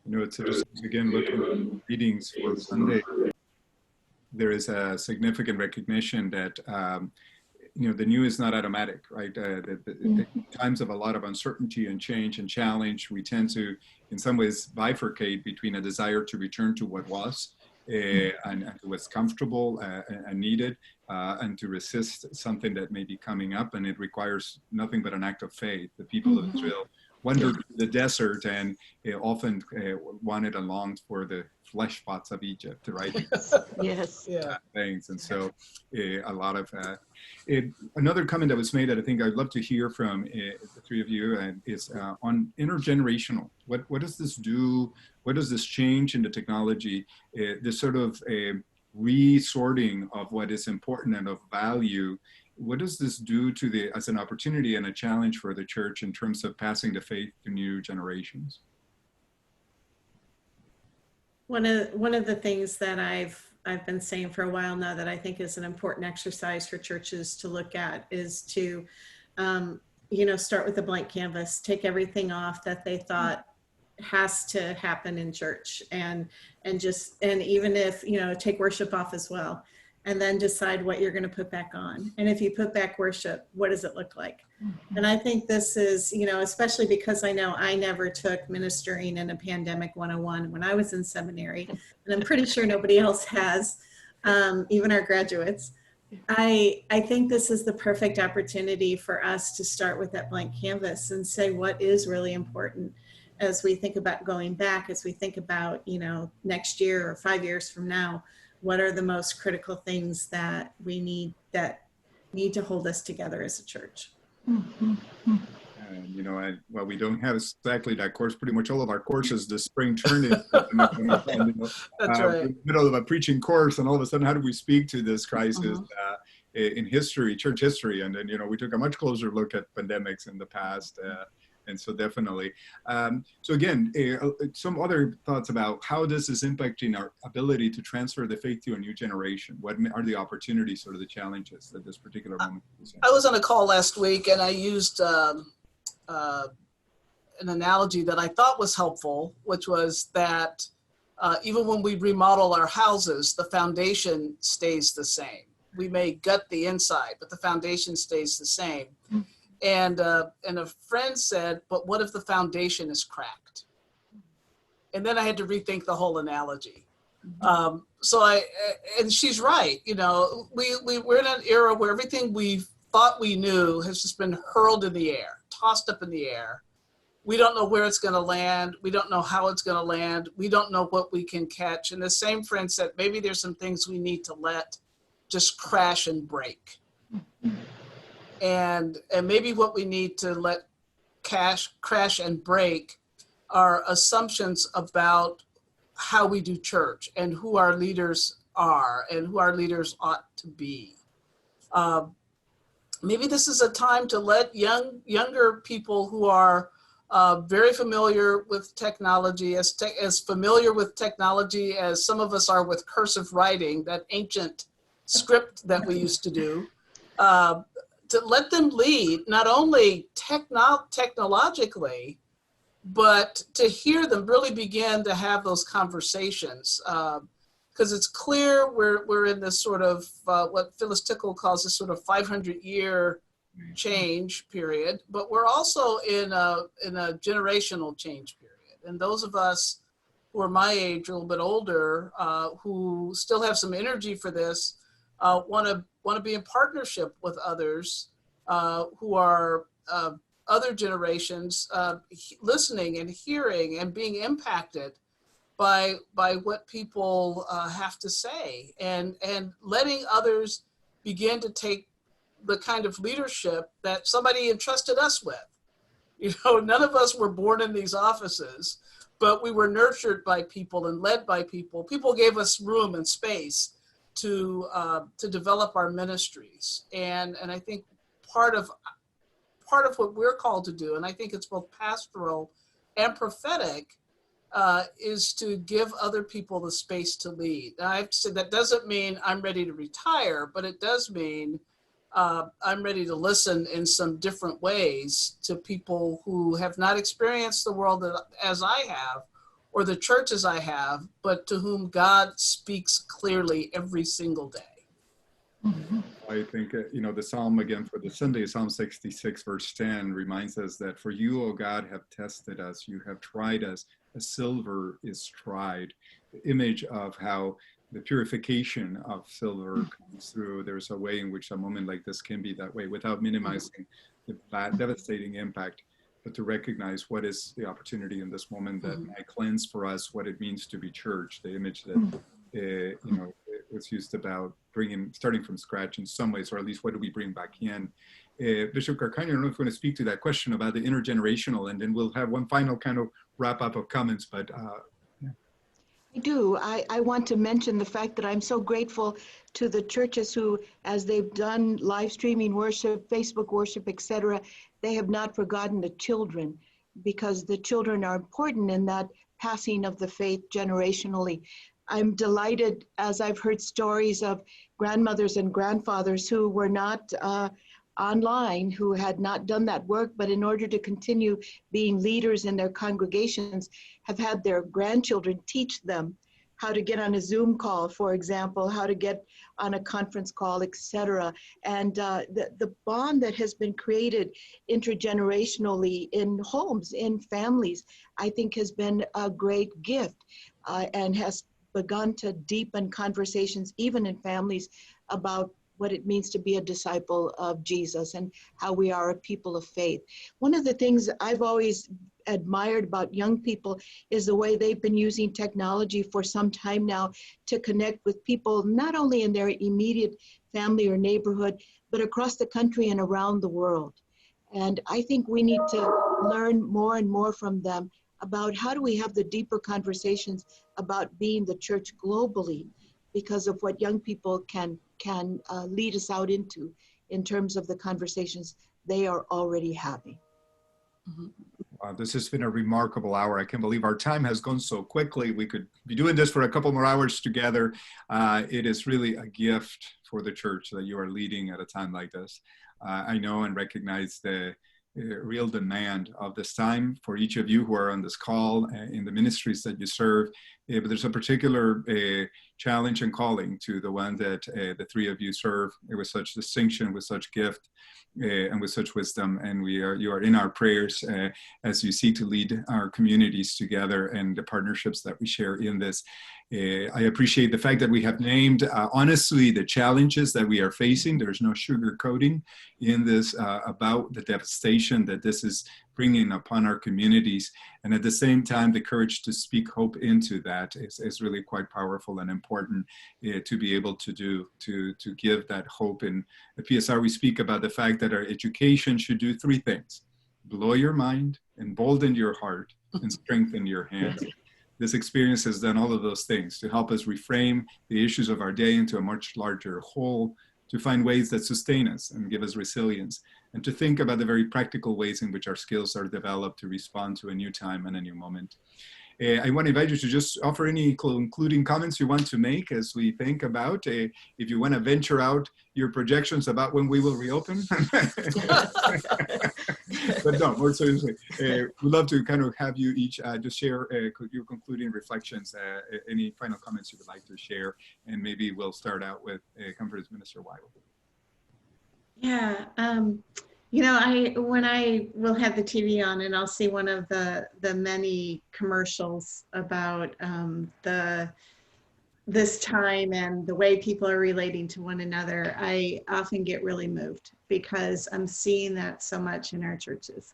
it's just, again, looking at readings for Sunday, there is a significant recognition that, the new is not automatic, right? The times of a lot of uncertainty and change and challenge, we tend to, in some ways, bifurcate between a desire to return to what was and to what's comfortable and needed, and to resist something that may be coming up, and it requires nothing but an act of faith. The people of Israel wandered through the desert and often wanted and longed for the flesh pots of Egypt, right? Yes. Yeah. Things. And so a lot of another comment that was made that I think I'd love to hear from the three of you is on intergenerational. What does this do? What does this change in the technology? This sort of resorting of what is important and of value. What does this do to as an opportunity and a challenge for the church in terms of passing the faith to new generations? One of the things that I've been saying for a while now that I think is an important exercise for churches to look at is to, start with a blank canvas, take everything off that they thought has to happen in church, and even if, take worship off as well, and then decide what you're going to put back on. And if you put back worship, what does it look like? And I think this is, especially because I know I never took ministering in a pandemic 101 when I was in seminary, and I'm pretty sure nobody else has, even our graduates. I think this is the perfect opportunity for us to start with that blank canvas and say what is really important as we think about going back, as we think about, next year or 5 years from now. What are the most critical things that we need to hold us together as a church? And, while we don't have exactly that course, pretty much all of our courses this spring turned into, That's right. in the middle of a preaching course, and all of a sudden, how do we speak to this crisis in history, church history? And then, we took a much closer look at pandemics in the past. And so definitely. So again, some other thoughts about how this is impacting our ability to transfer the faith to a new generation. What are the opportunities or the challenges at this particular moment? I was on a call last week and I used an analogy that I thought was helpful, which was that even when we remodel our houses, the foundation stays the same. We may gut the inside, but the foundation stays the same. And a friend said, but what if the foundation is cracked? And then I had to rethink the whole analogy. And she's right. We're in an era where everything we thought we knew has just been hurled in the air, tossed up in the air. We don't know where it's going to land. We don't know how it's going to land. We don't know what we can catch. And the same friend said, maybe there's some things we need to let just crash and break. And maybe what we need to let crash and break are assumptions about how we do church and who our leaders are and who our leaders ought to be. Maybe this is a time to let younger people who are very familiar with technology, as familiar with technology as some of us are with cursive writing, that ancient script that we used to do, to let them lead, not only technologically, but to hear them really begin to have those conversations. Because it's clear we're in this sort of, what Phyllis Tickle calls this sort of 500-year change period, but we're also in a generational change period. And those of us who are my age, a little bit older, who still have some energy for this, want to be in partnership with others who are other generations, listening and hearing and being impacted by what people have to say, and letting others begin to take the kind of leadership that somebody entrusted us with. None of us were born in these offices, but we were nurtured by people and led by people. People gave us room and space to develop our ministries, and I think part of what we're called to do, and I think it's both pastoral and prophetic, is to give other people the space to lead. And I have to say that doesn't mean I'm ready to retire, but it does mean I'm ready to listen in some different ways to people who have not experienced the world as I have, or the churches I have, but to whom God speaks clearly every single day. I think, the Psalm again for the Sunday, Psalm 66, verse 10 reminds us that for you, O God, have tested us. You have tried us as silver is tried. The image of how the purification of silver comes through. There's a way in which a moment like this can be that way without minimizing the devastating impact, but to recognize what is the opportunity in this moment that might cleanse for us what it means to be church, the image that, was used about starting from scratch in some ways, or at least what do we bring back in. Bishop Carcaño, I don't know if you want to speak to that question about the intergenerational, and then we'll have one final kind of wrap up of comments, but I do. I want to mention the fact that I'm so grateful to the churches who, as they've done live streaming worship, Facebook worship, etc., they have not forgotten the children, because the children are important in that passing of the faith generationally. I'm delighted, as I've heard stories of grandmothers and grandfathers who were not online, who had not done that work, but in order to continue being leaders in their congregations, have had their grandchildren teach them how to get on a Zoom call, for example, how to get on a conference call, etc. And the bond that has been created intergenerationally in homes, in families, I think has been a great gift and has begun to deepen conversations, even in families, about what it means to be a disciple of Jesus and how we are a people of faith. One of the things I've always admired about young people is the way they've been using technology for some time now to connect with people, not only in their immediate family or neighborhood, but across the country and around the world. And I think we need to learn more and more from them about how do we have the deeper conversations about being the church globally, because of what young people can lead us out into in terms of the conversations they are already having. This has been a remarkable hour. I can't believe our time has gone so quickly. We could be doing this for a couple more hours together. It is really a gift for the church that you are leading at a time like this. I know and recognize the real demand of this time for each of you who are on this call in the ministries that you serve. But there's a particular challenge and calling to the one that the three of you serve with such distinction, with such gift, and with such wisdom. And you are in our prayers as you seek to lead our communities together and the partnerships that we share in this. I appreciate the fact that we have named honestly the challenges that we are facing. There's no sugarcoating in this about the devastation that this is bringing upon our communities. And at the same time, the courage to speak hope into that is really quite powerful and important to be able to do, to give that hope. In the PSR, we speak about the fact that our education should do three things: blow your mind, embolden your heart, and strengthen your hands. This experience has done all of those things to help us reframe the issues of our day into a much larger whole, to find ways that sustain us and give us resilience, and to think about the very practical ways in which our skills are developed to respond to a new time and a new moment. I want to invite you to just offer any concluding comments you want to make as we think about, if you want to venture out your projections about when we will reopen. But no, more seriously, we'd love to kind of have you each just share your concluding reflections, any final comments you would like to share, and maybe we'll start out with Conference Minister Weigel. Yeah, when I will have the TV on and I'll see one of the many commercials about this time and the way people are relating to one another, I often get really moved because I'm seeing that so much in our churches.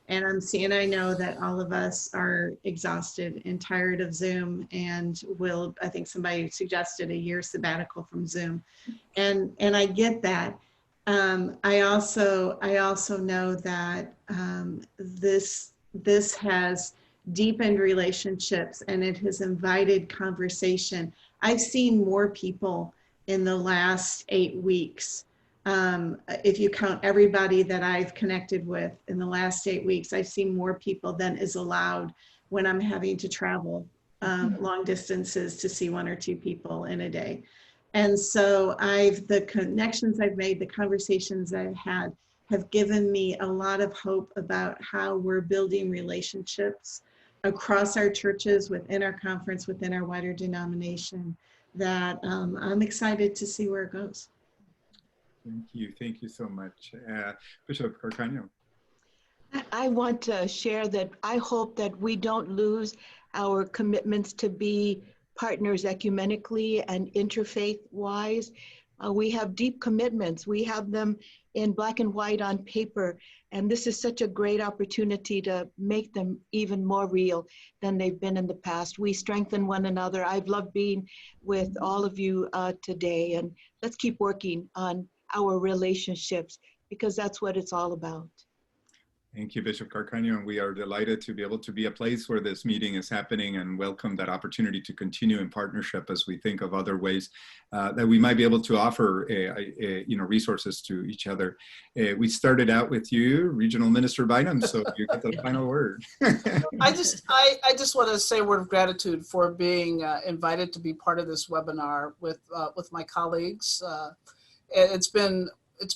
And I know that all of us are exhausted and tired of Zoom, and I think somebody suggested a year sabbatical from Zoom. And I get that. I also know that this has deepened relationships and it has invited conversation. I've seen more people in the last 8 weeks. If you count everybody that I've connected with in the last 8 weeks, I've seen more people than is allowed when I'm having to travel long distances to see 1 or 2 people in a day. And so the connections I've made, the conversations I've had have given me a lot of hope about how we're building relationships across our churches, within our conference, within our wider denomination, that I'm excited to see where it goes. Thank you so much. Bishop Carcaño. I want to share that I hope that we don't lose our commitments to be partners ecumenically and interfaith-wise. We have deep commitments. We have them in black and white on paper, and this is such a great opportunity to make them even more real than they've been in the past. We strengthen one another. I've loved being with all of you today, and let's keep working on our relationships because that's what it's all about. Thank you, Bishop Carcaño, and we are delighted to be able to be a place where this meeting is happening and welcome that opportunity to continue in partnership as we think of other ways that we might be able to offer resources to each other. We started out with you, Regional Minister Bynum, so you get the final word. I just want to say a word of gratitude for being invited to be part of this webinar with my colleagues. It's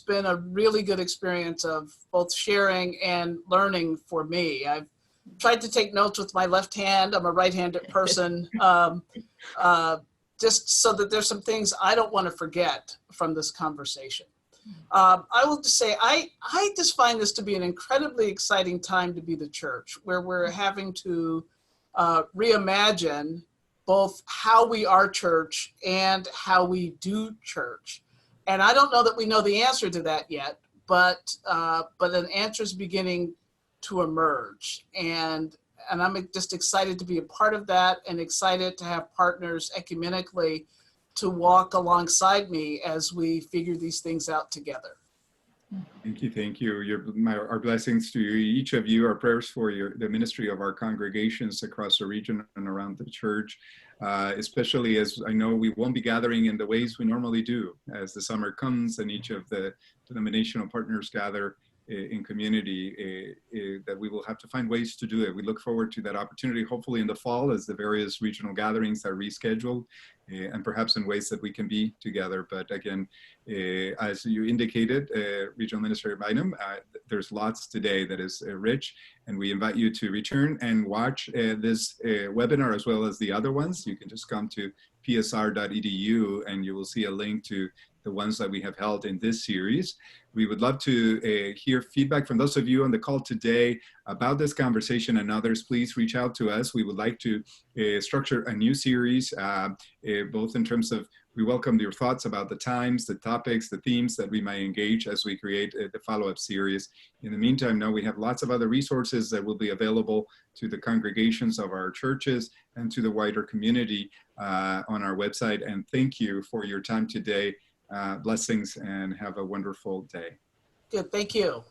been a really good experience of both sharing and learning for me. I've tried to take notes with my left hand. I'm a right-handed person, just so that there's some things I don't want to forget from this conversation. I will just say, I just find this to be an incredibly exciting time to be the church, where we're having to reimagine both how we are church and how we do church. And I don't know that we know the answer to that yet, but an answer is beginning to emerge. And I'm just excited to be a part of that and excited to have partners ecumenically to walk alongside me as we figure these things out together. Thank you. Our blessings to you, each of you, our prayers for the ministry of our congregations across the region and around the church, especially as I know we won't be gathering in the ways we normally do as the summer comes and each of the denominational partners gather in community, that we will have to find ways to do it. We look forward to that opportunity, hopefully in the fall as the various regional gatherings are rescheduled and perhaps in ways that we can be together. But again, as you indicated, Regional Minister Bynum, there's lots today that is rich, and we invite you to return and watch this webinar as well as the other ones. You can just come to psr.edu and you will see a link to the ones that we have held in this series. We would love to hear feedback from those of you on the call today about this conversation and others. Please reach out to us. We would like to structure a new series, both in terms of, we welcome your thoughts about the times, the topics, the themes that we might engage as we create the follow-up series. In the meantime, now we have lots of other resources that will be available to the congregations of our churches and to the wider community on our website. And thank you for your time today. Blessings and have a wonderful day. Good, thank you.